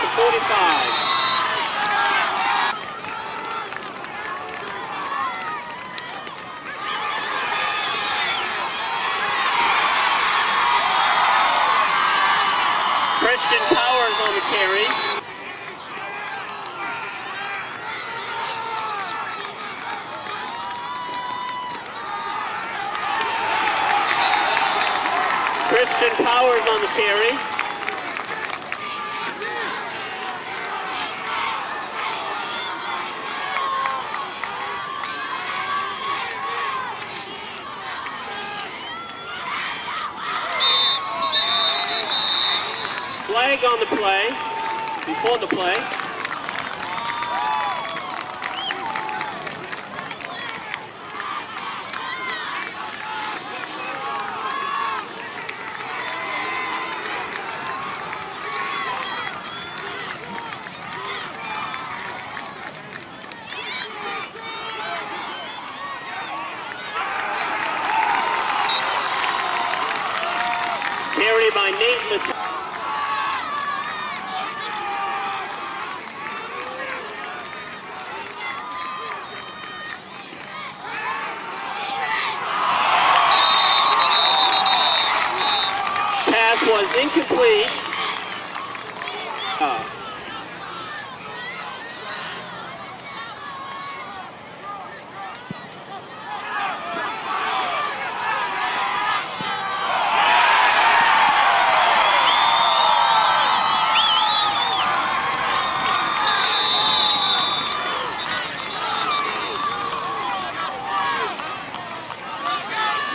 to 45. Christian Powers on the carry. Christian Powers on the carry. Flag on the play, before the play. Carry by Nate Latour. Was incomplete.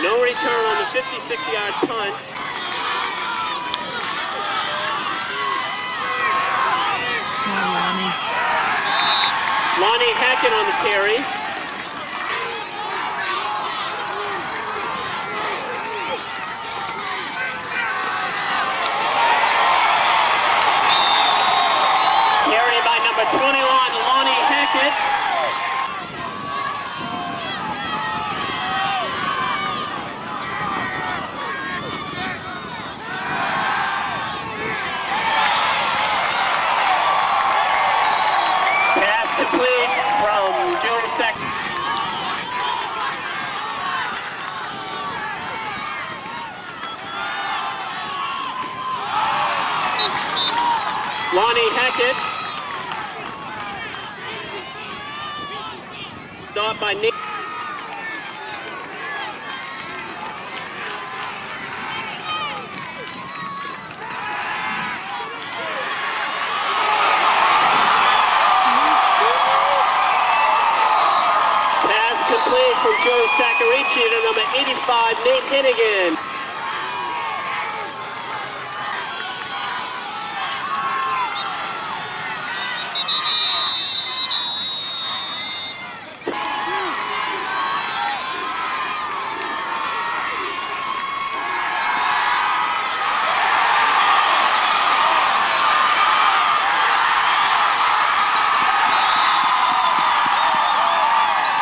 No return on the 56-yard punt. Lonnie Hackett on the carry. Carry by number 21, Lonnie Hackett. Complete from Joe Sack. Lonnie Hackett. Stop by Nick. Complete from Joe Saccarici to number 85, Nate Hennigan.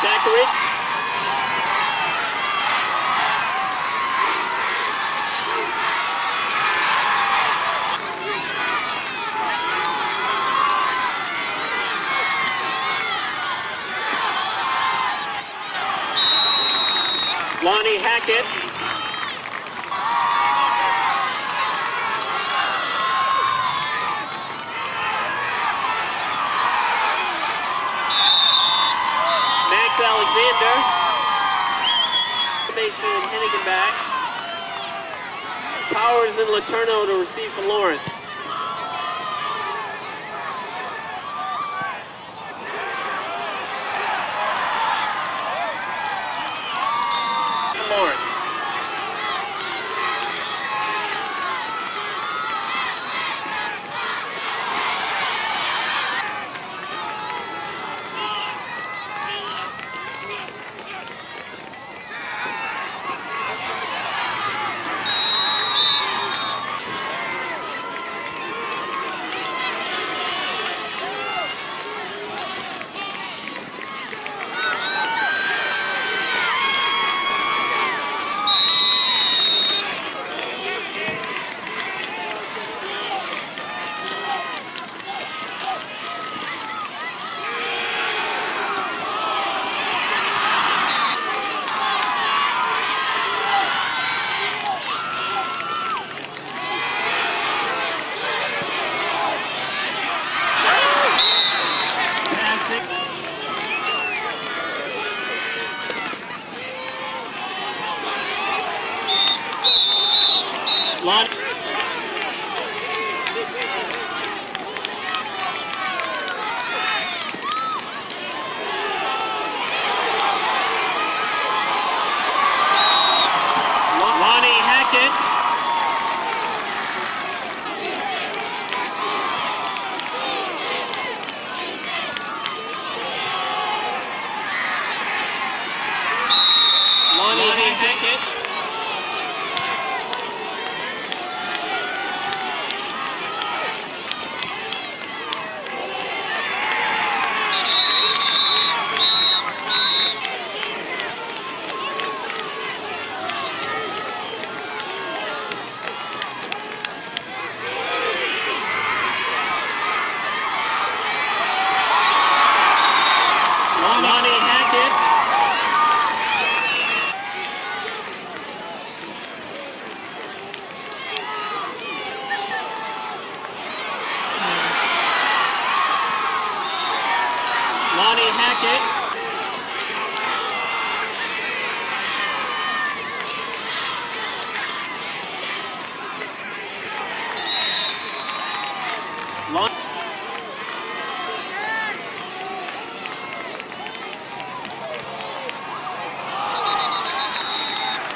Saccarici. Lonnie Hackett. Max Alexander. Mason and Hennigan back. Powers and Letourneau to receive for Lawrence. Lawrence. Lonnie Hackett.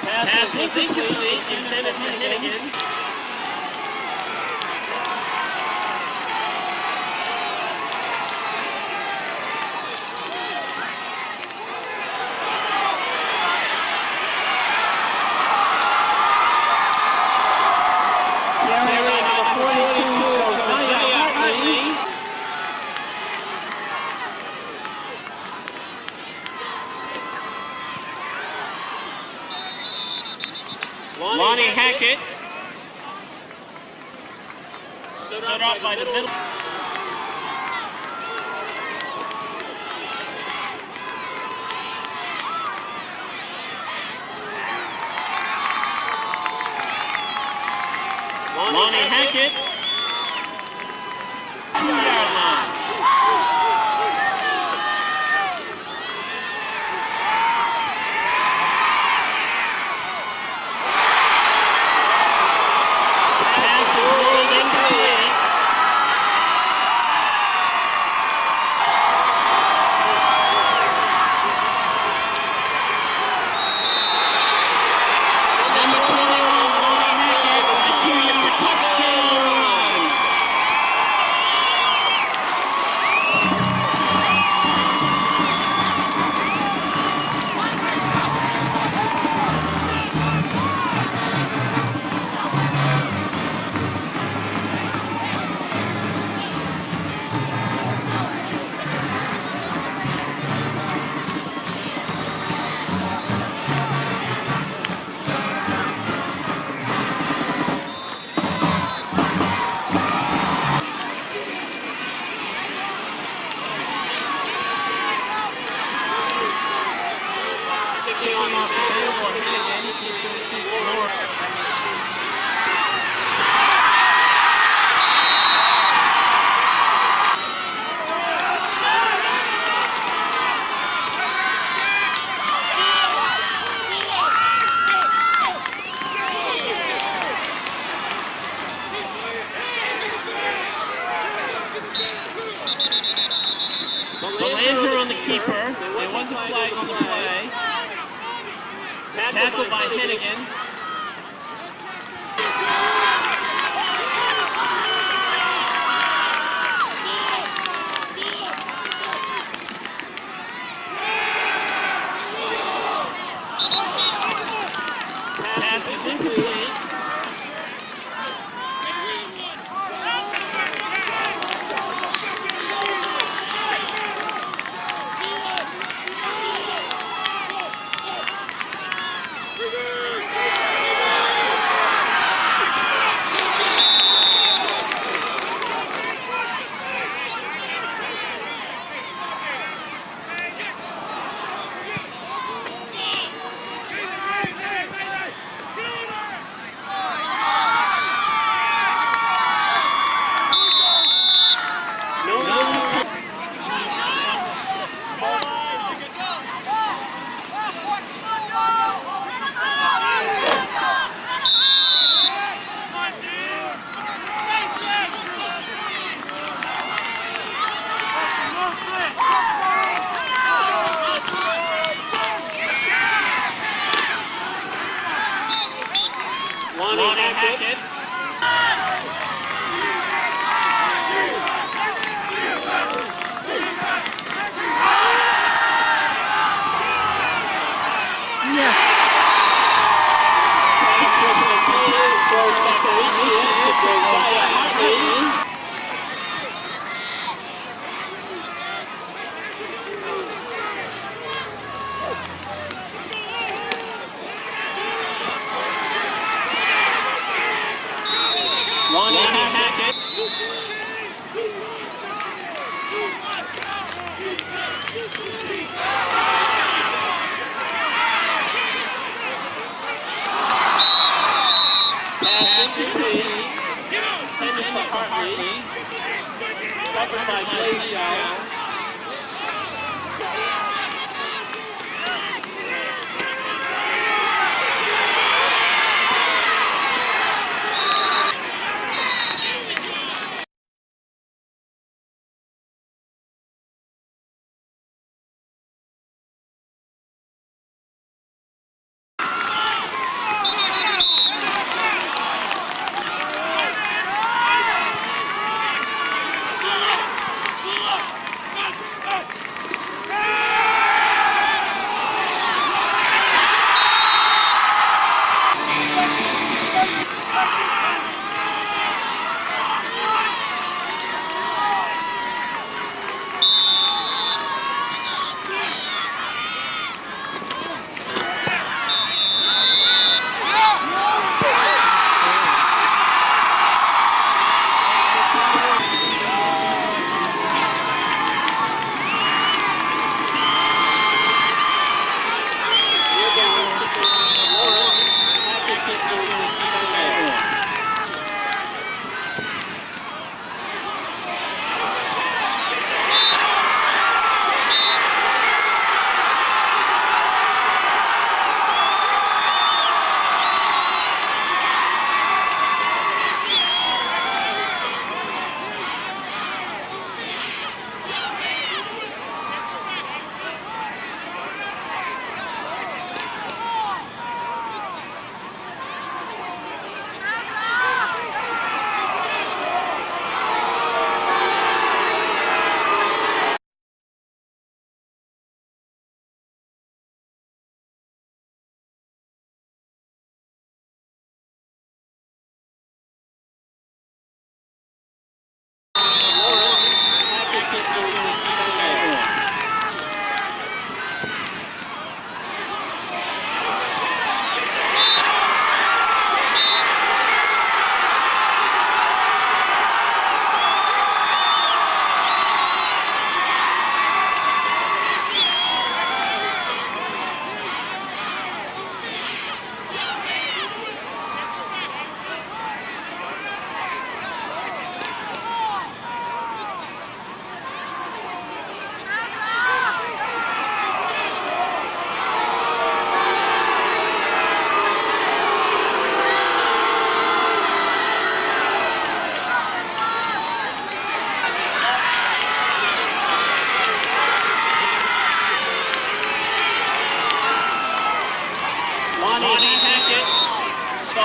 Pass was incomplete, intended to Hennigan. Lonnie Hackett stood up by the middle. Lonnie Hackett. 2-yard line. On the keeper. There was a flag on the play. Tackle by Hennigan. Pass is incomplete. Lonnie Hackett. Lonnie Hackett. Pass incomplete. Intended for Hartley. Covered by Blaze Young.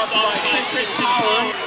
up by Chris Power.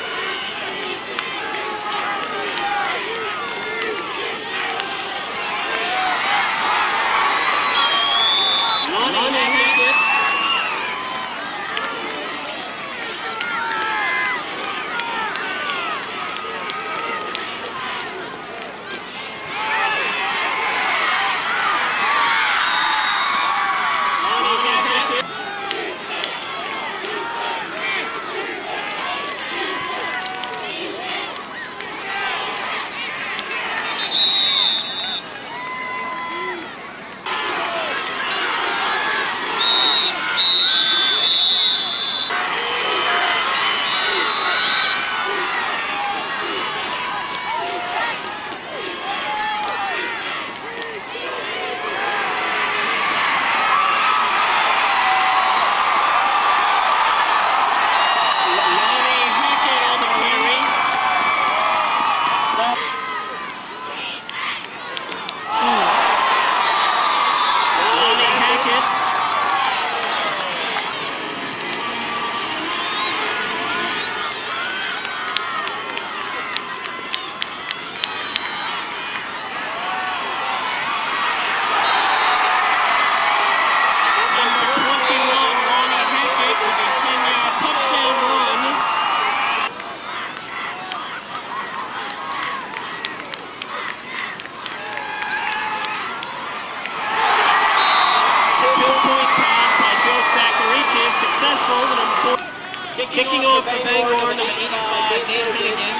Kicking off for Bangor, number 85, Nate Hennigan.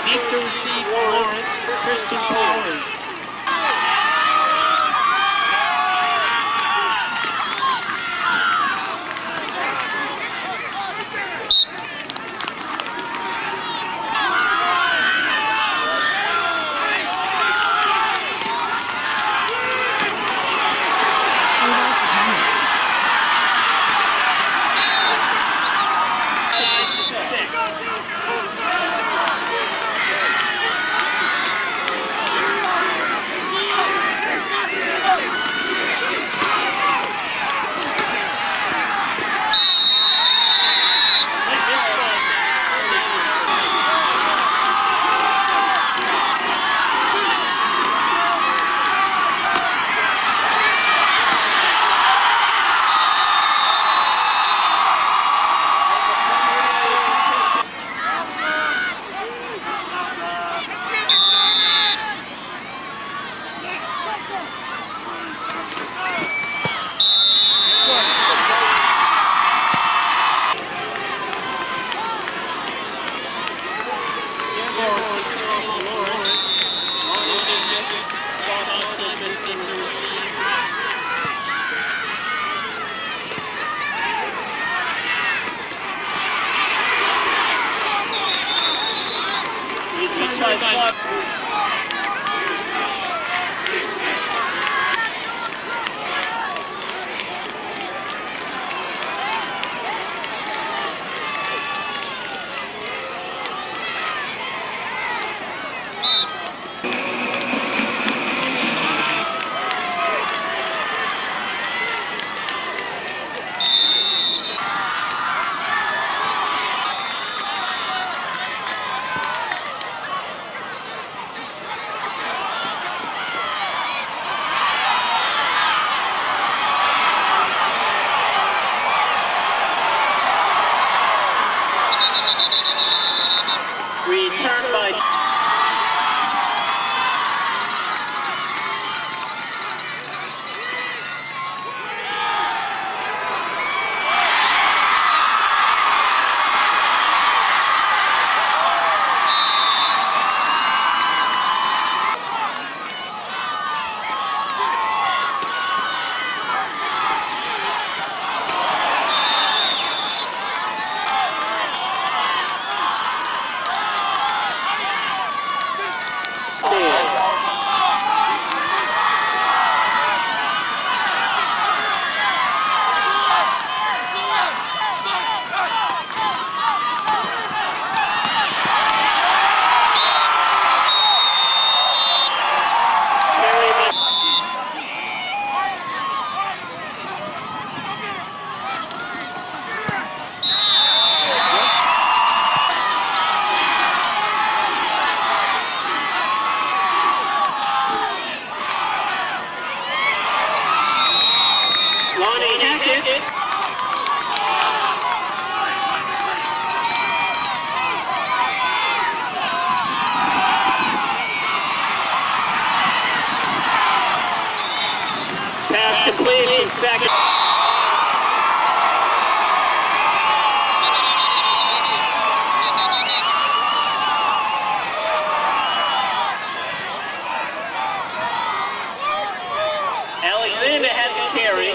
Deep to receive Lawrence, Christian Powers. Pass complete in second. Alexander has the carry.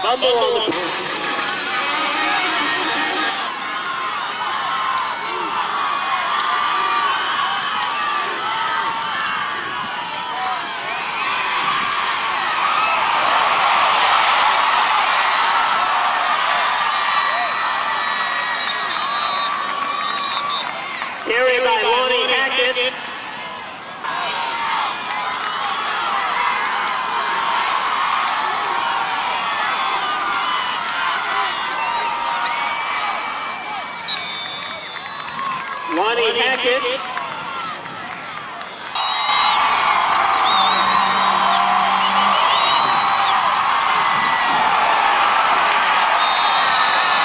Fumble on the carry by Lonnie Hackett. Lonnie Hackett.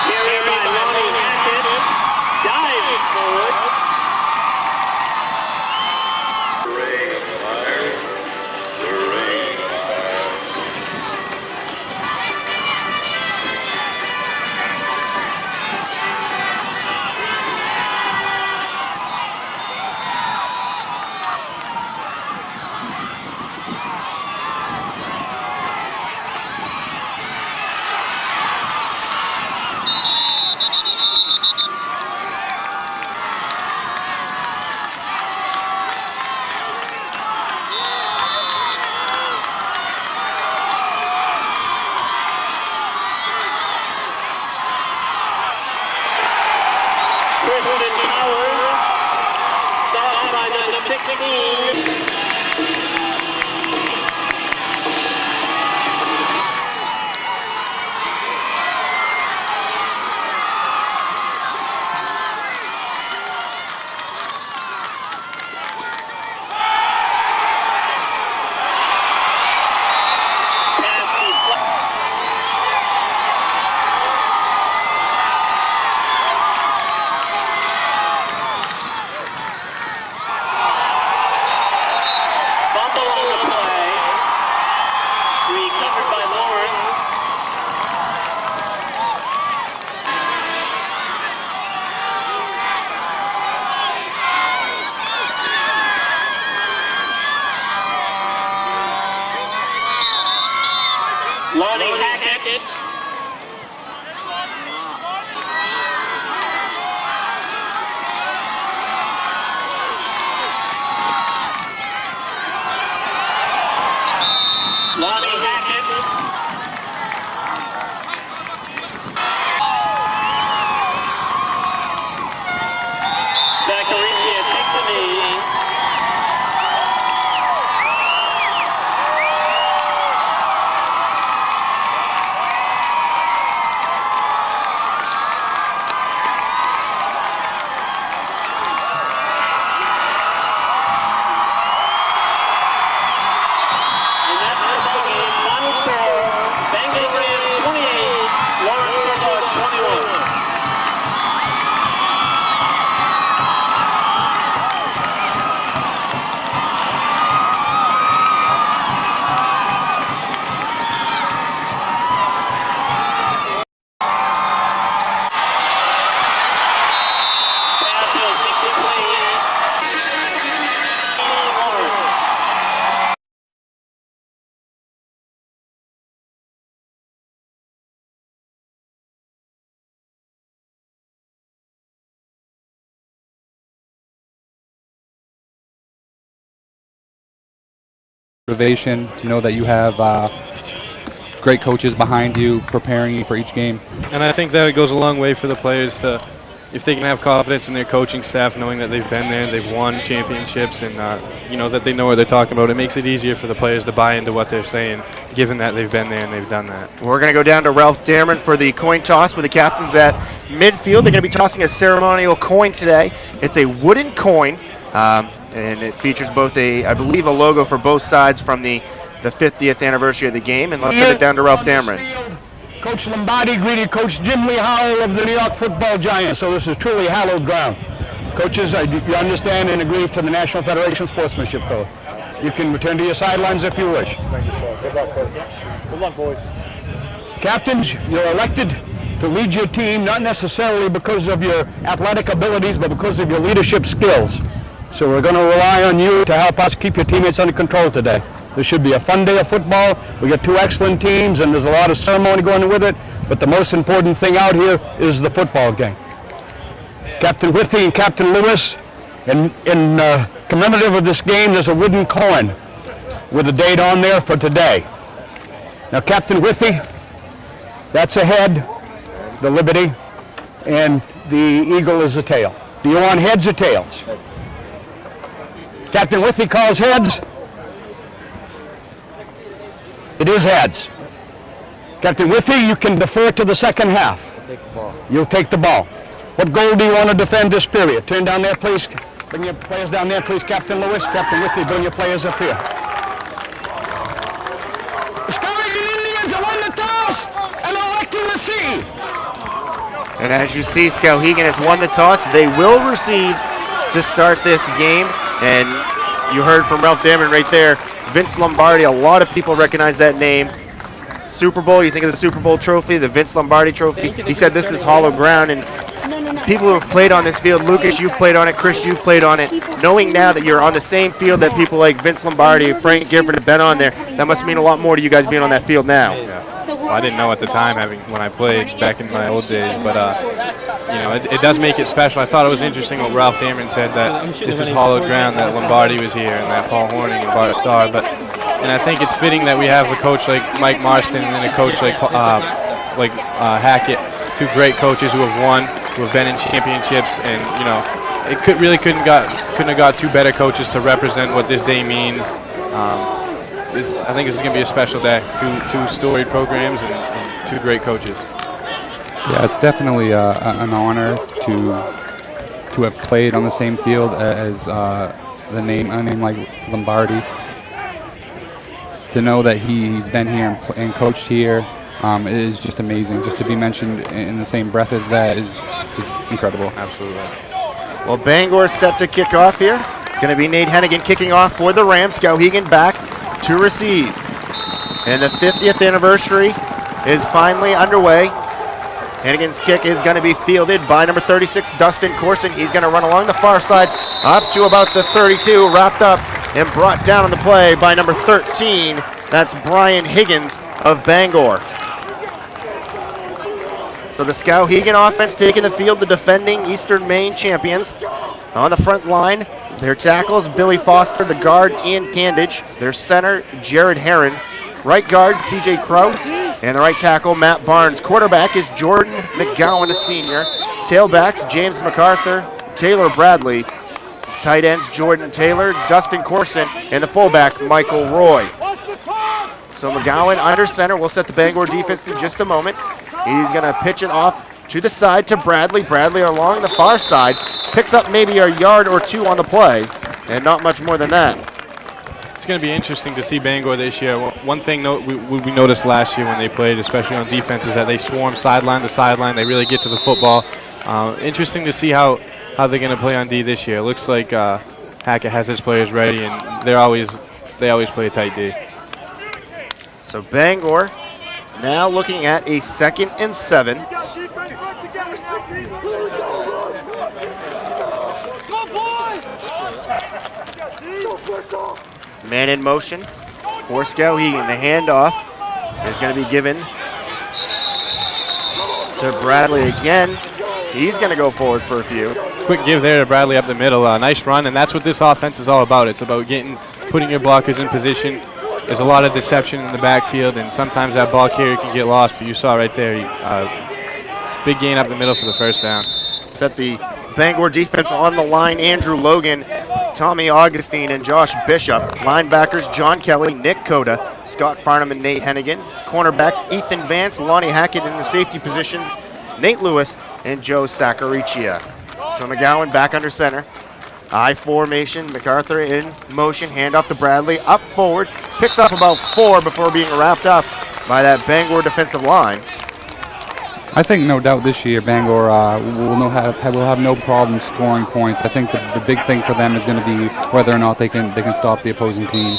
Carry by Lonnie Hackett. Dives forward. Stopped by number 16. Lonnie Hackett. Lonnie Hackett. Zachariah takes the knee. Motivation to know that you have great coaches behind you preparing you for each game. And I think that it goes a long way for the players to, if they can have confidence in their coaching staff, knowing that they've been there, they've won championships, and that they know what they're talking about. It makes it easier for the players to buy into what they're saying, given that they've been there and they've done that. We're going to go down to Ralph Dameron for the coin toss with the captains at midfield. They're going to be tossing a ceremonial coin today. It's a wooden coin. And it features both I believe, a logo for both sides from the 50th anniversary of the game. And let's send it down to Ralph Dameron. Coach Lombardi greeted Coach Jim Lee Howell of the New York Football Giants, so this is truly hallowed ground. Coaches, you understand and agree to the National Federation Sportsmanship Code. You can return to your sidelines if you wish. Thank you, sir. Good luck, coach. Good luck, boys. Captains, you're elected to lead your team, not necessarily because of your athletic abilities, but because of your leadership skills. So we're going to rely on you to help us keep your teammates under control today. This should be a fun day of football. We got two excellent teams, and there's a lot of ceremony going with it, but the most important thing out here is the football game. Captain Withy and Captain Lewis, in commemorative of this game, there's a wooden coin with a date on there for today. Now, Captain Withy, that's a head, the Liberty, and the eagle is the tail. Do you want heads or tails? Heads. Captain Withy calls heads. It is heads. Captain Withy, you can defer to the second half. I'll take the ball. You'll take the ball. What goal do you want to defend this period? Turn down there, please. Bring your players down there, please. Captain Lewis, Captain Withy, bring your players up here. The Skowhegan Indians have won the toss and are electing to receive. And as you see, Skowhegan has won the toss. They will receive to start this game. And you heard from Ralph Damon right there. Vince Lombardi, a lot of people recognize that name. Super Bowl, you think of the Super Bowl trophy, the Vince Lombardi trophy. He said this is hollow ground, and people who have played on this field, Lucas, you've played on it, Chris, you've played on it, knowing now that you're on the same field that people like Vince Lombardi, Frank Gifford have been on there, that must mean a lot more to you guys being on that field now. Yeah. Well, I didn't know at the time when I played back in my old days, but you know, it does make it special. I thought it was interesting what Ralph Damon said, that this is hollowed ground, that Lombardi was here and that Paul Hornung and Bart Starr. And I think it's fitting that we have a coach like Mike Marston and a coach like Hackett, two great coaches who have won, who have been in championships, and you know, it couldn't have got two better coaches to represent what this day means. I think this is going to be a special day. Two storied programs and two great coaches. Yeah, it's definitely an honor to have played on the same field as a name like Lombardi. To know that he's been here and coached here is just amazing. Just to be mentioned in the same breath as that is incredible. Absolutely. Well, Bangor's set to kick off here. It's going to be Nate Hennigan kicking off for the Rams. Skowhegan back to receive. And the 50th anniversary is finally underway. Hennigan's kick is going to be fielded by number 36, Dustin Corson. He's going to run along the far side up to about the 32, wrapped up and brought down on the play by number 13. That's Brian Higgins of Bangor. So the Skowhegan offense taking the field, the defending Eastern Maine champions. On the front line, their tackles, Billy Foster, the guard, Ian Candage. Their center, Jared Herron. Right guard, CJ Kraus. And the right tackle, Matt Barnes. Quarterback is Jordan McGowan, a senior. Tailbacks, James MacArthur, Taylor Bradley. Tight ends, Jordan Taylor, Dustin Corson, and the fullback, Michael Roy. So McGowan under center. We'll set the Bangor defense in just a moment. He's going to pitch it off to the side to Bradley. Bradley along the far side. Picks up maybe a yard or two on the play, and not much more than that. It's going to be interesting to see Bangor this year. One thing we noticed last year when they played, especially on defense, is that they swarm sideline to sideline. They really get to the football. Interesting to see how they're going to play on D this year. It looks like Hackett has his players ready, and they always play a tight D. So Bangor now looking at a 2nd and 7. Man in motion for Skowhegan. The handoff is going to be given to Bradley again. He's going to go forward for a few. Quick give there to Bradley up the middle. Nice run, and that's what this offense is all about. It's about putting your blockers in position. There's a lot of deception in the backfield, and sometimes that ball carrier can get lost, but you saw right there, big gain up the middle for the first down. Set the Bangor defense on the line. Andrew Logan, Tommy Augustine, and Josh Bishop. Linebackers, John Kelly, Nick Coda, Scott Farnham, and Nate Hennigan. Cornerbacks, Ethan Vance, Lonnie Hackett. In the safety positions, Nate Lewis and Joe Sacaricia. So McGowan back under center. I formation, MacArthur in motion, handoff to Bradley, up forward, picks up about 4 before being wrapped up by that Bangor defensive line. I think no doubt this year Bangor will have no problem scoring points. I think the big thing for them is going to be whether or not they can stop the opposing team.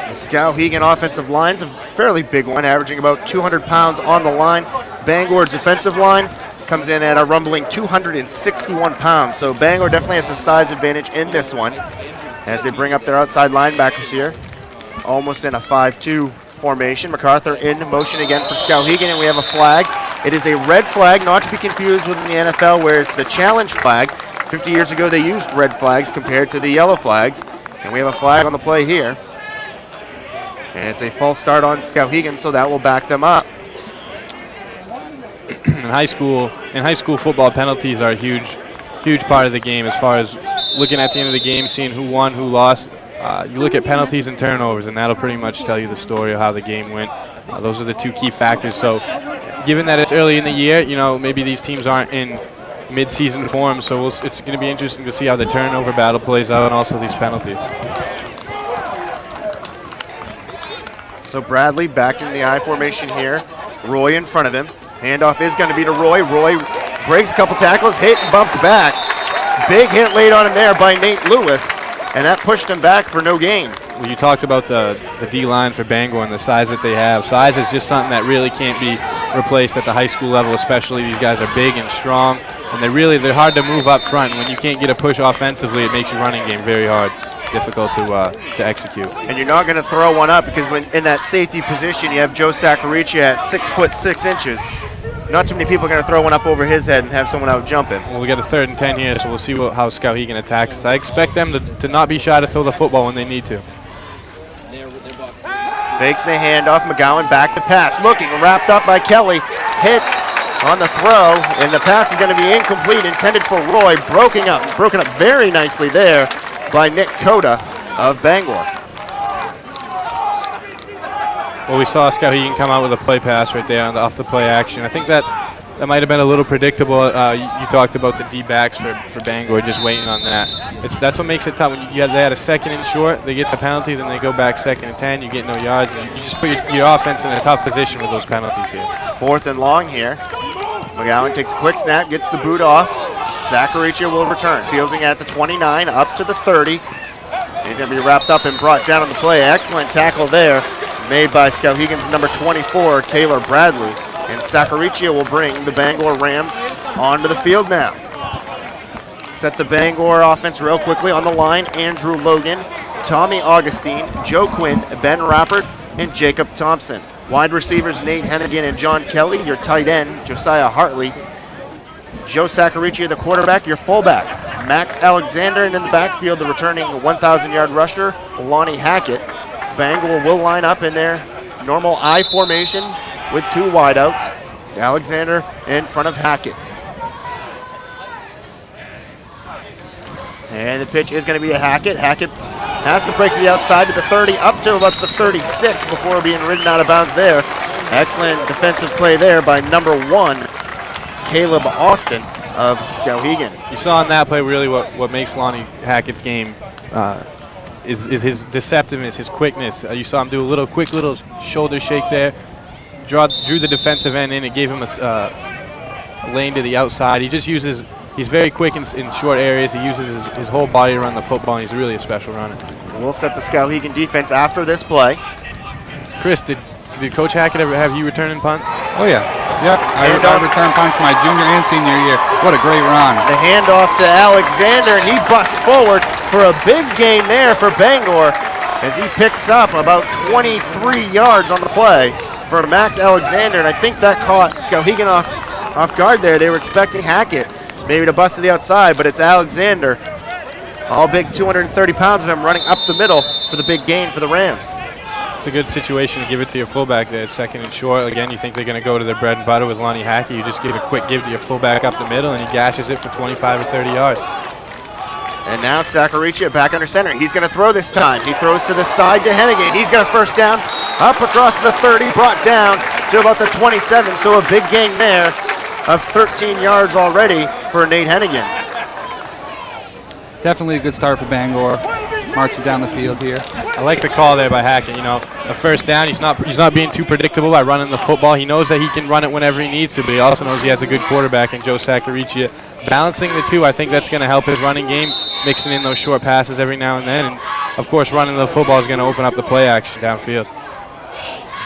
The Skowhegan offensive line's a fairly big one, averaging about 200 pounds on the line. Bangor defensive line comes in at a rumbling 261 pounds. So Bangor definitely has a size advantage in this one as they bring up their outside linebackers here. Almost in a 5-2 formation. MacArthur in motion again for Skowhegan, and we have a flag. It is a red flag, not to be confused with the NFL where it's the challenge flag. 50 years ago they used red flags compared to the yellow flags, and we have a flag on the play here. And it's a false start on Skowhegan, so that will back them up. In high school football, penalties are a huge part of the game as far as looking at the end of the game, seeing who won, who lost. You look at penalties and turnovers, and that'll pretty much tell you the story of how the game went. Those are the two key factors. So given that it's early in the year, you know, maybe these teams aren't in mid-season form, so it's going to be interesting to see how the turnover battle plays out and also these penalties. So Bradley back in the I formation here. Roy in front of him. Handoff is going to be to Roy. Roy breaks a couple tackles, hit and bumped back. Big hit laid on him there by Nate Lewis, and that pushed him back for no gain. Well, you talked about the D-line for Bangor and the size that they have. Size is just something that really can't be replaced at the high school level, especially. These guys are big and strong, and they're hard to move up front. And when you can't get a push offensively, it makes your running game very hard, difficult to execute. And you're not going to throw one up because when in that safety position, you have Joe Sacarici at 6'6". Not too many people are going to throw one up over his head and have someone out jump him. Well, we got a 3rd and 10 here, so we'll see how Skowhegan attacks us. I expect them to not be shy to throw the football when they need to. Fakes the handoff. McGowan back to pass. Looking, wrapped up by Kelly. Hit on the throw, and the pass is going to be incomplete, intended for Roy. Broken up very nicely there by Nick Coda of Bangor. Well, we saw Skowhegan come out with a play pass right there off the play action. I think that might have been a little predictable. You talked about the D-backs for Bangor, just waiting on that. That's what makes it tough. When they had a 2nd and short, they get the penalty, then they go back 2nd and 10, you get no yards, and you just put your offense in a tough position with those penalties here. 4th and long here. McGowan takes a quick snap, gets the boot off. Sacarici will return. Fielding at the 29, up to the 30. He's going to be wrapped up and brought down on the play. Excellent tackle there made by Skowhegan's number 24, Taylor Bradley. And Sacarici will bring the Bangor Rams onto the field now. Set the Bangor offense real quickly on the line. Andrew Logan, Tommy Augustine, Joe Quinn, Ben Rappert, and Jacob Thompson. Wide receivers Nate Hennigan and John Kelly. Your tight end, Josiah Hartley. Joe Sacarici, the quarterback. Your fullback, Max Alexander. And in the backfield, the returning 1,000-yard rusher, Lonnie Hackett. Bangor will line up in their normal I formation with 2 wideouts. Alexander in front of Hackett. And the pitch is going to be to Hackett. Hackett has to break to the outside to the 30, up to about the 36 before being ridden out of bounds there. Excellent defensive play there by number 1, Caleb Austin of Skowhegan. You saw in that play really what makes Lonnie Hackett's game is his deceptiveness, his quickness. You saw him do a quick little shoulder shake there, drew the defensive end in. It gave him a lane to the outside. He's very quick in short areas. He uses his whole body to run the football, and he's really a special runner. We'll set the Skowhegan defense after this play. Chris, did Coach Hackett ever have you returning punts? Oh yeah, yep. I returned punts my junior and senior year. What a great run! The handoff to Alexander, and he busts forward for a big gain there for Bangor as he picks up about 23 yards on the play for Max Alexander, and I think that caught Skowhegan off guard there. They were expecting Hackett maybe to bust to the outside, but it's Alexander, all big 230 pounds of him, running up the middle for the big gain for the Rams. It's a good situation to give it to your fullback there. It's 2nd and short. Again, you think they're going to go to their bread and butter with Lonnie Hackett. You just give a quick give to your fullback up the middle, and he gashes it for 25 or 30 yards. And now Sacarici back under center. He's going to throw this time. He throws to the side to Hennigan. He's got a first down, up across the 30, brought down to about the 27. So a big gain there of 13 yards already for Nate Hennigan. Definitely a good start for Bangor. marching down the field here. I like the call there by Hackett. You know, a first down. He's not being too predictable by running the football. He knows that he can run it whenever he needs to, but he also knows he has a good quarterback in Joe Saccariccia. Balancing the two, I think that's going to help his running game, mixing in those short passes every now and then. And, of course, running the football is going to open up the play action downfield.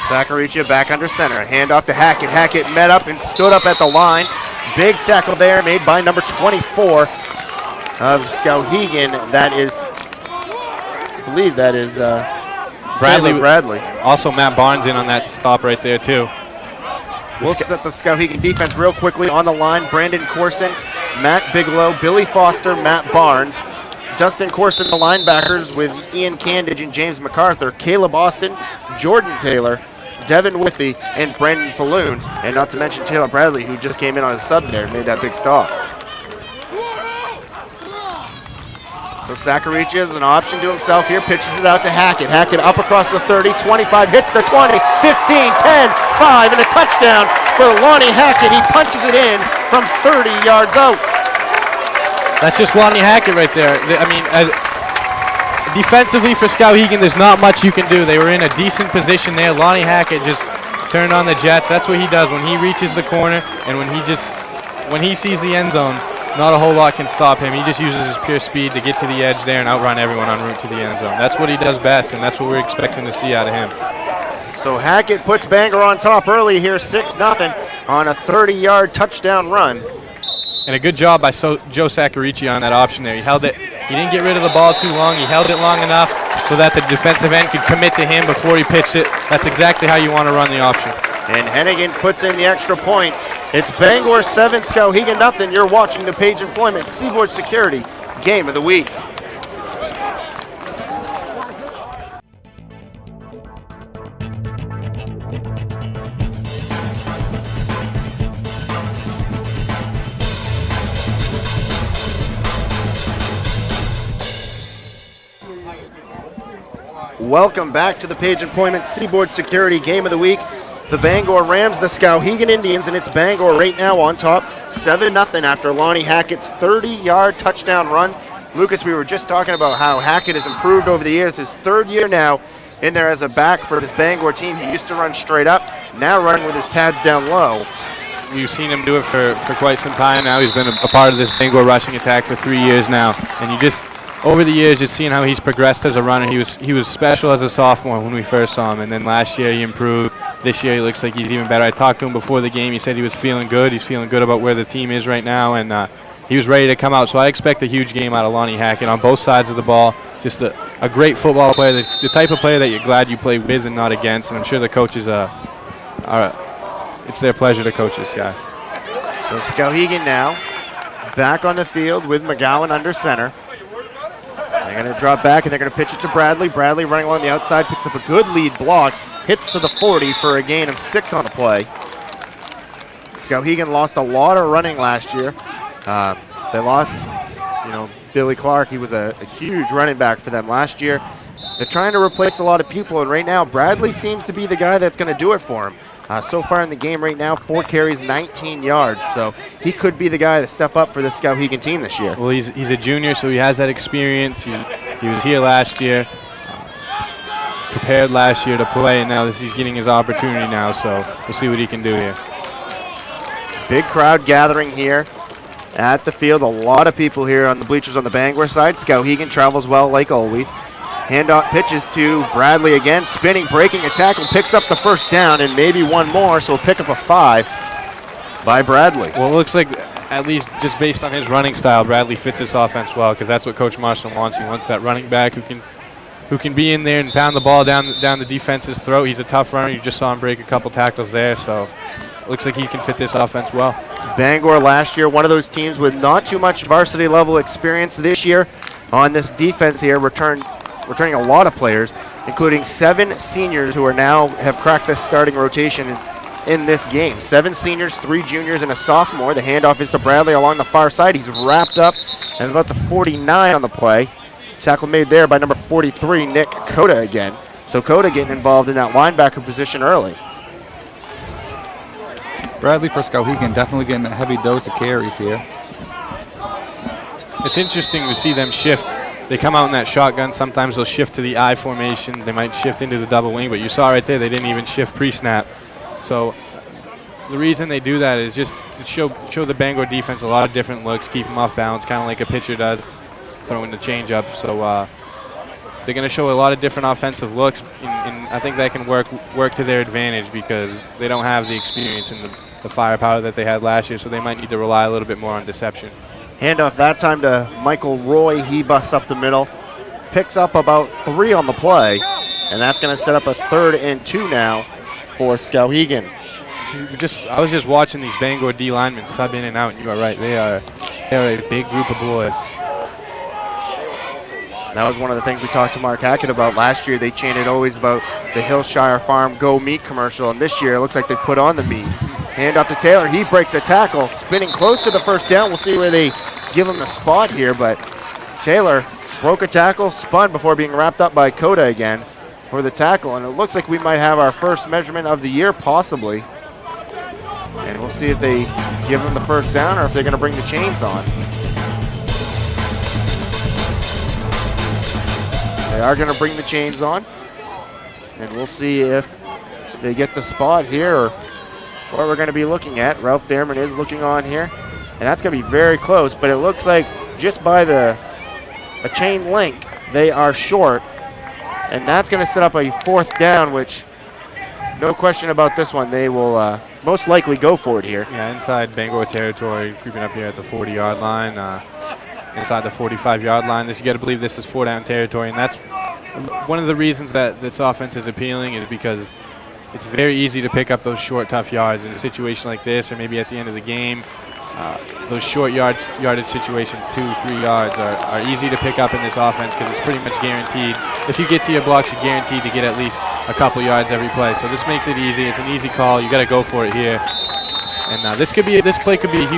Saccariccia back under center. Hand off to Hackett. Hackett met up and stood up at the line. Big tackle there made by number 24 of Skowhegan. That is, I believe that is Bradley. Also Matt Barnes in on that stop right there, too. We'll set the Skowhegan defense real quickly on the line. Brandon Corson, Matt Bigelow, Billy Foster, Matt Barnes. Dustin Corson, the linebackers, with Ian Candidge and James MacArthur. Caleb Austin, Jordan Taylor, Devin Withy, and Brandon Falloon. And not to mention Taylor Bradley, who just came in on a sub there and made that big stop. So Saccariccia is an option to himself here, pitches it out to Hackett. Hackett up across the 30, 25, hits the 20, 15, 10, 5, and a touchdown for Lonnie Hackett. He punches it in from 30 yards out. That's just Lonnie Hackett right there. I mean, defensively for Skowhegan, there's not much you can do. They were in a decent position there. Lonnie Hackett just turned on the jets. That's what he does when he reaches the corner and when he sees the end zone. Not a whole lot can stop him. He just uses his pure speed to get to the edge there and outrun everyone en route to the end zone. That's what he does best, and that's what we're expecting to see out of him. So Hackett puts Bangor on top early here, 6-0 on a 30-yard touchdown run. And a good job by Joe Saccariccia on that option there. He held it. He didn't get rid of the ball too long. He held it long enough so that the defensive end could commit to him before he pitched it. That's exactly how you want to run the option. And Hennigan puts in the extra point. It's Bangor 7, Skowhegan nothing. You're watching the Page Employment Seaboard Security Game of the Week. Welcome back to the Page Employment Seaboard Security Game of the Week. The Bangor Rams, the Skowhegan Indians, and it's Bangor right now on top, 7-0 after Lonnie Hackett's 30-yard touchdown run. Lucas, we were just talking about how Hackett has improved over the years. His third year now in there as a back for this Bangor team. He used to run straight up, now running with his pads down low. We've seen him do it for quite some time now. He's been a part of this Bangor rushing attack for 3 years now. And you just, over the years, just seeing how he's progressed as a runner. He was special as a sophomore when we first saw him, and then last year he improved. This year he looks like he's even better. I talked to him before the game. He said he was feeling good. He's feeling good about where the team is right now, and he was ready to come out. So I expect a huge game out of Lonnie Hackett on both sides of the ball. Just a great football player, the type of player that you're glad you play with and not against. And I'm sure the coaches it's their pleasure to coach this guy. So Skowhegan now back on the field with McGowan under center. They're going to drop back, and they're going to pitch it to Bradley. Bradley running along the outside, picks up a good lead block, hits to the 40 for a gain of 6 on the play. Skowhegan lost a lot of running last year. They lost, Billy Clark. He was a huge running back for them last year. They're trying to replace a lot of people, and right now Bradley seems to be the guy that's going to do it for him. So far in the game right now, 4 carries, 19 yards. So he could be the guy to step up for the Skowhegan team this year. Well, he's a junior, so he has that experience. He was here last year, prepared last year to play, and now he's getting his opportunity now. So we'll see what he can do here. Big crowd gathering here at the field. A lot of people here on the bleachers on the Bangor side. Skowhegan travels well like always. Handoff pitches to Bradley again, spinning, breaking a tackle, picks up the first down, and maybe one more, so we'll pick up a 5 by Bradley. Well, it looks like, at least just based on his running style, Bradley fits this offense well, because that's what Coach Marshall wants. He wants that running back who can be in there and pound the ball down the defense's throat. He's a tough runner. You just saw him break a couple tackles there, so it looks like he can fit this offense well. Bangor last year, one of those teams with not too much varsity level experience. This year on this defense here, returning a lot of players, including 7 seniors who have cracked the starting rotation in this game. 7 seniors, 3 juniors, and a sophomore. The handoff is to Bradley along the far side. He's wrapped up at about the 49 on the play. Tackle made there by number 43, Nick Coda again. So Coda getting involved in that linebacker position early. Bradley for Skowhegan definitely getting a heavy dose of carries here. It's interesting to see them shift they come out in that shotgun. Sometimes they'll shift to the I formation. They might shift into the double wing, but you saw right there they didn't even shift pre-snap. So the reason they do that is just to show the Bangor defense a lot of different looks, keep them off balance, kind of like a pitcher does, throwing the changeup. So they're going to show a lot of different offensive looks, and I think that can work to their advantage because they don't have the experience and the firepower that they had last year, so they might need to rely a little bit more on deception. Handoff that time to Michael Roy. He busts up the middle, picks up about 3 on the play, and that's going to set up a 3rd and 2 now for Skowhegan. I was just watching these Bangor D linemen sub in and out, and you are right. They are a big group of boys. That was one of the things we talked to Mark Hackett about last year. They chanted always about the Hillshire Farm Go Meat commercial, and this year it looks like they put on the meat. Hand off to Taylor. He breaks a tackle, spinning close to the first down. We'll see where they give him the spot here, but Taylor broke a tackle, spun before being wrapped up by Coda again for the tackle, and it looks like we might have our first measurement of the year, possibly. And we'll see if they give him the first down or if they're going to bring the chains on. They are going to bring the chains on, and we'll see if they get the spot here or what we're going to be looking at. Ralph Dearman is looking on here, and that's going to be very close, but it looks like just by a chain link, they are short, and that's going to set up a 4th down, which no question about this one, they will most likely go for it here. Yeah, inside Bangor territory, creeping up here at the 40-yard line, inside the 45-yard line. You got to believe this is 4-down territory, and that's one of the reasons that this offense is appealing is because it's very easy to pick up those short, tough yards in a situation like this, or maybe at the end of the game. Those short yardage situations, 2-3 yards, are easy to pick up in this offense because it's pretty much guaranteed. If you get to your blocks, you're guaranteed to get at least a couple yards every play. So this makes it easy. It's an easy call. You got to go for it here. And this play could be a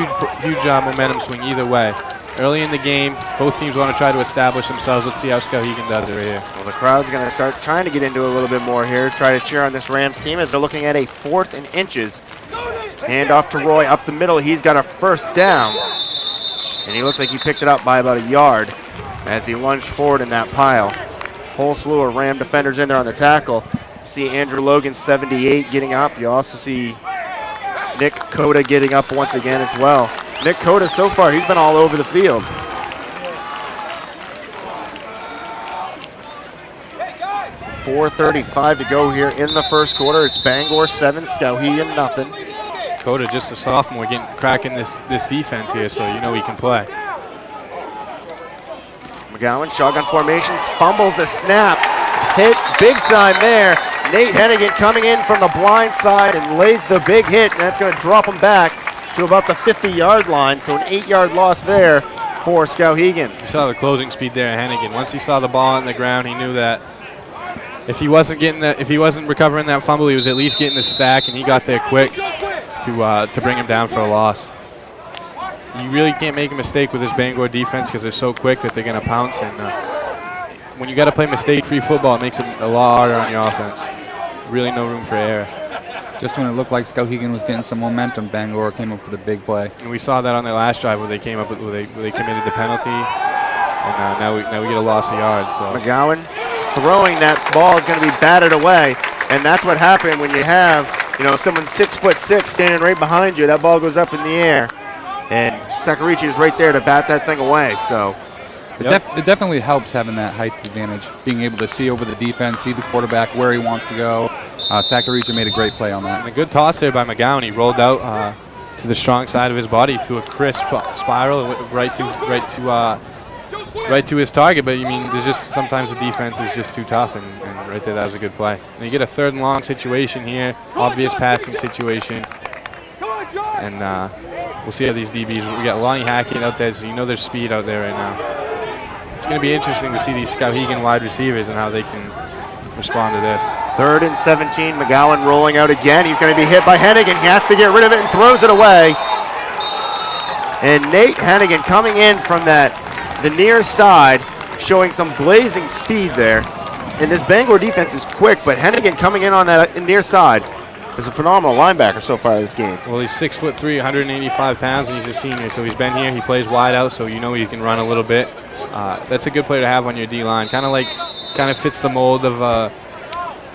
huge momentum swing either way. Early in the game, both teams want to try to establish themselves. Let's see how Skowhegan does it right here. Well, the crowd's going to start trying to get into a little bit more here, try to cheer on this Rams team as they're looking at a 4th and inches. Hand off to Roy up the middle. He's got a first down, and he looks like he picked it up by about a yard as he lunged forward in that pile. Whole slew of Ram defenders in there on the tackle. You see Andrew Logan, 78, getting up. You also see Nick Coda getting up once again as well. Nick Coda, so far, he's been all over the field. .435 to go here in the first quarter. It's Bangor 7, Skowhegan nothing. Coda, just a sophomore, cracking this defense here, so you know he can play. McGowan, shotgun formations, fumbles the snap. Hit big time there. Nate Hennigan coming in from the blind side and lays the big hit, and that's going to drop him back to about the 50-yard line, so an 8-yard loss there for Skowhegan. You saw the closing speed there, Hennigan. Once he saw the ball on the ground, he knew that if he wasn't recovering that fumble, he was at least getting the sack, and he got there quick to bring him down for a loss. You really can't make a mistake with this Bangor defense because they're so quick that they're going to pounce, and when you got to play mistake-free football, it makes it a lot harder on your offense. Really no room for error. Just when it looked like Skowhegan was getting some momentum, Bangor came up with a big play. And we saw that on their last drive where they came up with where they committed the penalty, and now we get a loss of yards. So McGowan throwing that ball is going to be batted away, and that's what happened when you have someone 6'6" standing right behind you. That ball goes up in the air, and Sakarichi is right there to bat that thing away. So it definitely helps having that height advantage, being able to see over the defense, see the quarterback where he wants to go. Sakarichi made a great play on that. And a good toss there by McGowan. He rolled out to the strong side of his body through a crisp spiral right to his target. But there's just sometimes the defense is just too tough, and right there that was a good play. And you get a 3rd and long situation here, obvious passing situation, and we'll see how these DBs. We got Lonnie Hackett out there, so there's speed out there right now. It's going to be interesting to see these Skowhegan wide receivers and how they can respond to this. 3rd and 17, McGowan rolling out again. He's going to be hit by Hennigan. He has to get rid of it and throws it away. And Nate Hennigan coming in from the near side, showing some blazing speed there. And this Bangor defense is quick, but Hennigan coming in on that near side is a phenomenal linebacker so far this game. Well, he's 6'3", 185 pounds, and he's a senior, so he's been here. He plays wide out, so he can run a little bit. That's a good player to have on your D-line. Kind of fits the mold of a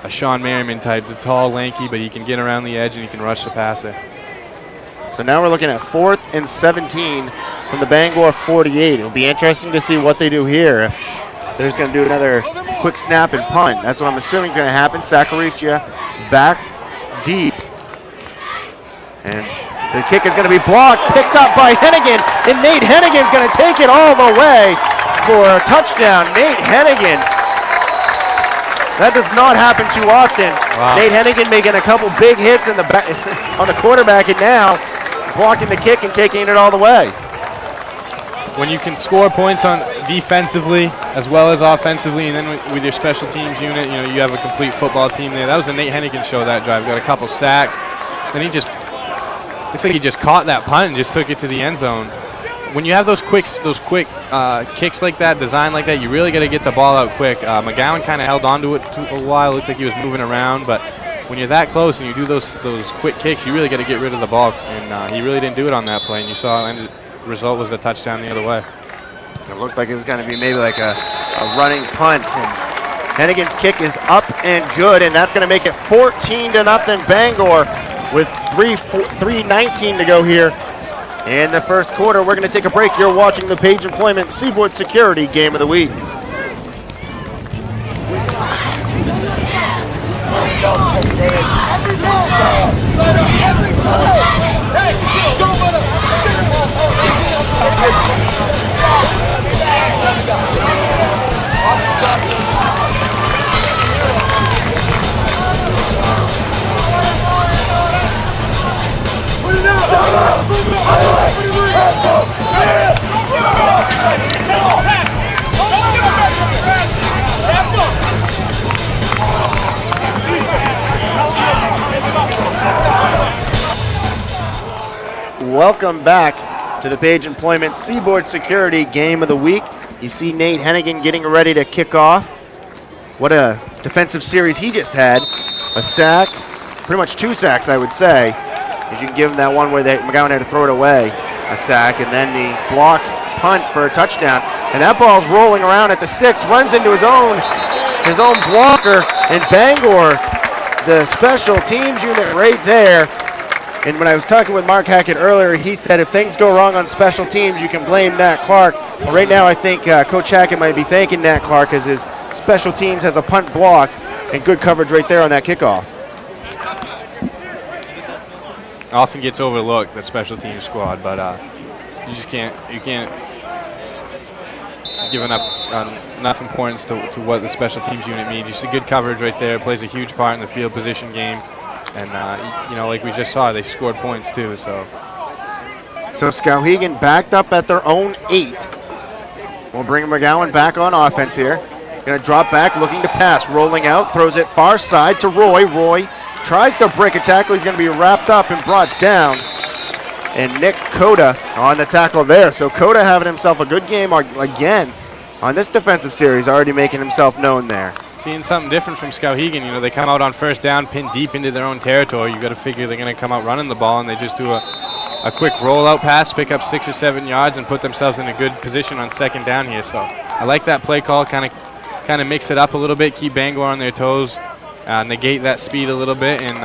Sean Merriman type, the tall, lanky, but he can get around the edge and he can rush the passer. So now we're looking at 4th and 17 from the Bangor 48. It'll be interesting to see what they do here. If they're just going to do another quick snap and punt. That's what I'm assuming is going to happen. Sacaricia back deep. And the kick is going to be blocked, picked up by Hennigan, and Nate Hennigan's going to take it all the way for a touchdown. Nate Hennigan. That does not happen too often. Wow. Nate Hennigan making a couple big hits in the on the quarterback, and now blocking the kick and taking it all the way. When you can score points on defensively as well as offensively, and then with your special teams unit, you have a complete football team there. That was a Nate Hennigan show that drive. Got a couple sacks. Then he just looks like he just caught that punt and just took it to the end zone. When you have those quick kicks like that, designed like that, you really got to get the ball out quick. McGowan kind of held on to it a while. Looked like he was moving around, but when you're that close and you do those quick kicks, you really got to get rid of the ball. And he really didn't do it on that play. And you saw the result was a touchdown the other way. It looked like it was going to be maybe like a running punt. And Hennigan's kick is up and good, and that's going to make it 14-0 Bangor with 3:19 to go here. In the first quarter, we're going to take a break. You're watching the Page Employment Seaboard Security Game of the Week. Welcome back to the Page Employment Seaboard Security Game of the Week. You see Nate Hennigan getting ready to kick off. What a defensive series he just had. A sack, pretty much 2 sacks, I would say. As you can give him that one where McGowan had to throw it away, a sack, and then the block punt for a touchdown. And that ball's rolling around at the 6, runs into his own blocker, and Bangor, the special teams unit right there. And when I was talking with Mark Hackett earlier, he said if things go wrong on special teams, you can blame Nat Clark. Well, right now, I think Coach Hackett might be thanking Nat Clark as his special teams has a punt block and good coverage right there on that kickoff. Often gets overlooked, the special teams squad, but you can't give enough importance to what the special teams unit means. You see good coverage right there. It plays a huge part in the field position game. And, like we just saw, they scored points too. So Skowhegan backed up at their own 8. We'll bring McGowan back on offense here. Going to drop back, looking to pass. Rolling out, throws it far side to Roy. Roy tries to break a tackle. He's going to be wrapped up and brought down. And Nick Coda on the tackle there. So Coda having himself a good game again on this defensive series, already making himself known there. Seeing something different from Skowhegan. They come out on first down, pinned deep into their own territory. You got to figure they're going to come out running the ball, and they just do a quick rollout pass, pick up 6 or 7 yards, and put themselves in a good position on second down here. So I like that play call. Kind of mix it up a little bit, keep Bangor on their toes, negate that speed a little bit, and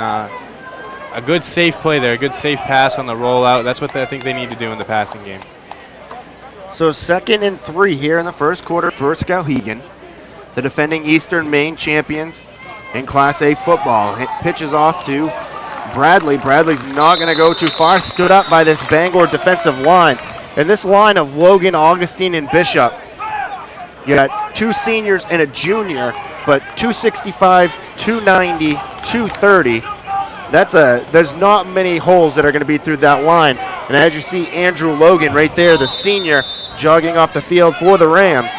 a good safe play there, a good safe pass on the rollout. That's what I think they need to do in the passing game. So 2nd and 3 here in the first quarter for Skowhegan, the defending Eastern Maine champions in Class A football. It pitches off to Bradley. Bradley's not going to go too far. Stood up by this Bangor defensive line. And this line of Logan, Augustine, and Bishop, you got 2 seniors and a junior, but 265, 290, 230. There's not many holes that are going to be through that line. And as you see, Andrew Logan right there, the senior, jogging off the field for the Rams.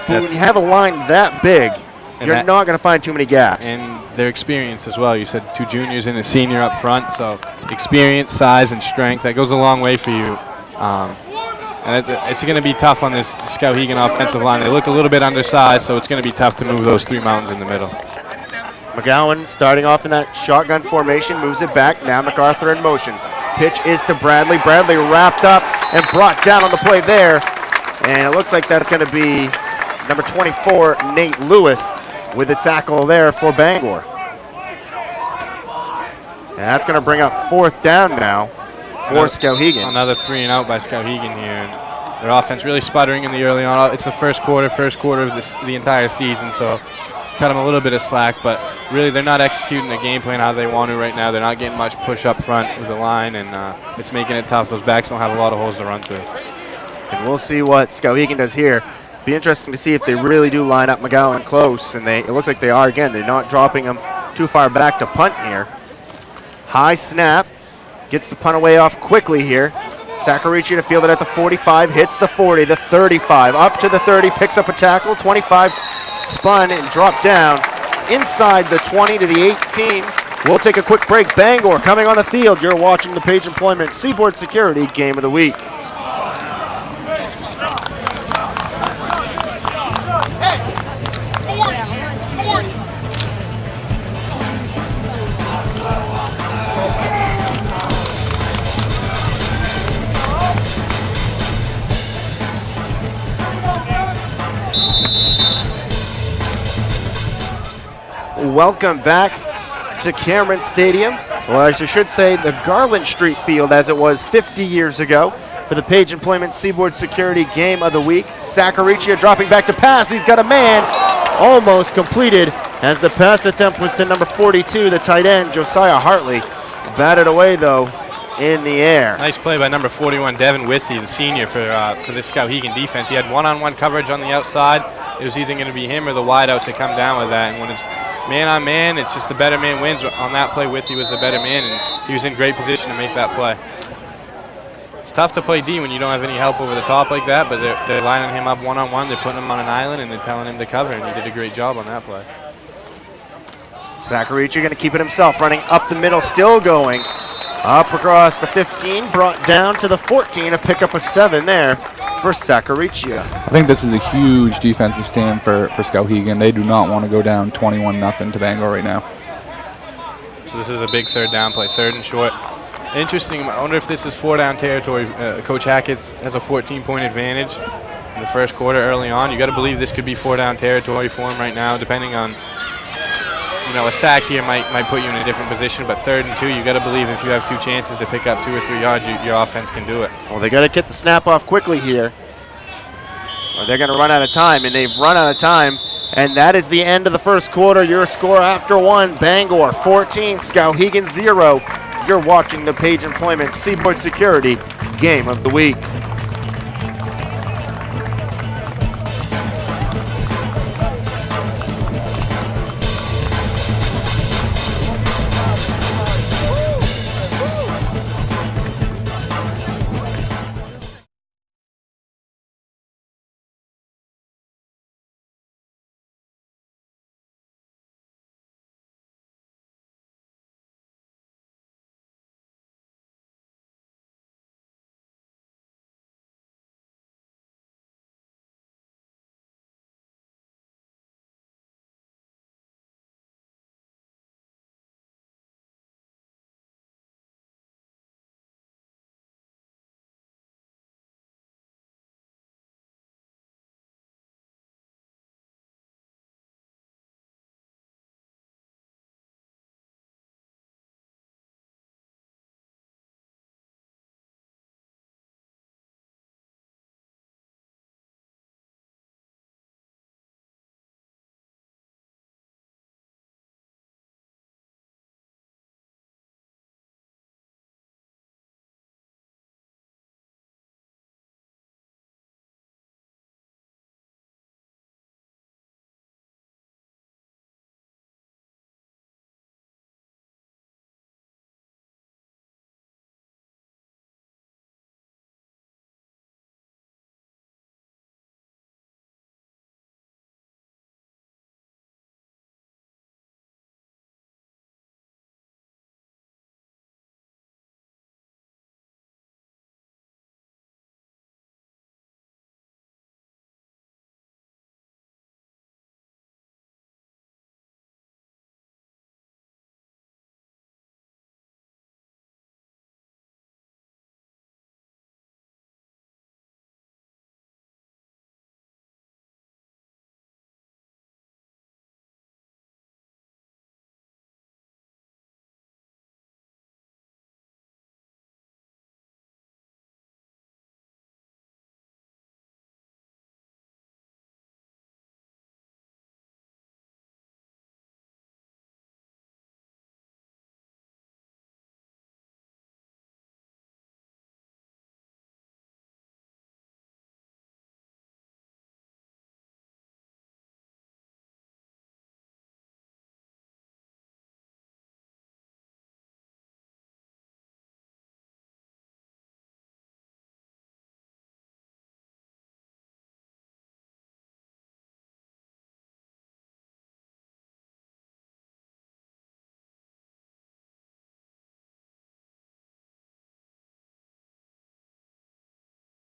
But when you have a line that big, you're not going to find too many gaps. And their experience as well. You said 2 juniors and a senior up front, so experience, size, and strength, that goes a long way for you. And it's going to be tough on this Skowhegan offensive line. They look a little bit undersized, so it's going to be tough to move those 3 mountains in the middle. McGowan starting off in that shotgun formation, moves it back. Now MacArthur in motion. Pitch is to Bradley. Bradley wrapped up and brought down on the play there And it looks like that's going to be number 24, Nate Lewis, with a tackle there for Bangor. And that's going to bring up 4th down now for Skowhegan. Another 3 and out by Skowhegan here. And their offense really sputtering in the early on. It's the first quarter of the entire season, so cut them a little bit of slack, but really they're not executing the game plan how they want to right now. They're not getting much push up front with the line, and it's making it tough. Those backs don't have a lot of holes to run through. And we'll see what Skowhegan does here. Be interesting to see if they really do line up McGowan close, and it looks like they are again. They're not dropping them too far back to punt here. High snap, gets the punt away off quickly here. Sacarici to field it at the 45, hits the 40, the 35, up to the 30, picks up a tackle, 25 spun and dropped down inside the 20 to the 18. We'll take a quick break. Bangor coming on the field. You're watching the Page Employment Seaboard Security Game of the Week. Welcome back to Cameron Stadium, or as I should say, the Garland Street Field as it was 50 years ago for the Page Employment Seaboard Security Game of the Week. Sacarici dropping back to pass. He's got a man almost completed as the pass attempt was to number 42, the tight end, Josiah Hartley. Batted away, though, in the air. Nice play by number 41, Devin Withy, the senior for this Skowhegan defense. He had one-on-one coverage on the outside. It was either going to be him or the wideout to come down with that, and when it's man-on-man, it's just the better man wins. On that play, Withy was the better man, and he was in great position to make that play. It's tough to play D when you don't have any help over the top like that, but they're lining him up one-on-one. They're putting him on an island, and they're telling him to cover, and he did a great job on that play. Sacarici going to keep it himself, running up the middle, still going. Up across the 15, brought down to the 14, a pickup of 7 there for Sacarici. I think this is a huge defensive stand for Skowhegan. They do not want to go down 21-0 to Bangor right now. So this is a big 3rd down play, 3rd and short. Interesting, I wonder if this is 4-down territory. Coach Hackett has a 14-point advantage in the first quarter early on. You got to believe this could be 4-down territory for him right now, depending on, a sack here might put you in a different position, but 3rd and 2, you got to believe if you have 2 chances to pick up 2 or 3 yards, your offense can do it. Well, they got to get the snap off quickly here, or they're going to run out of time, and they've run out of time, and that is the end of the first quarter. Your score after 1, Bangor 14, Skowhegan 0. You're watching the Page Employment Seaboard Security Game of the Week.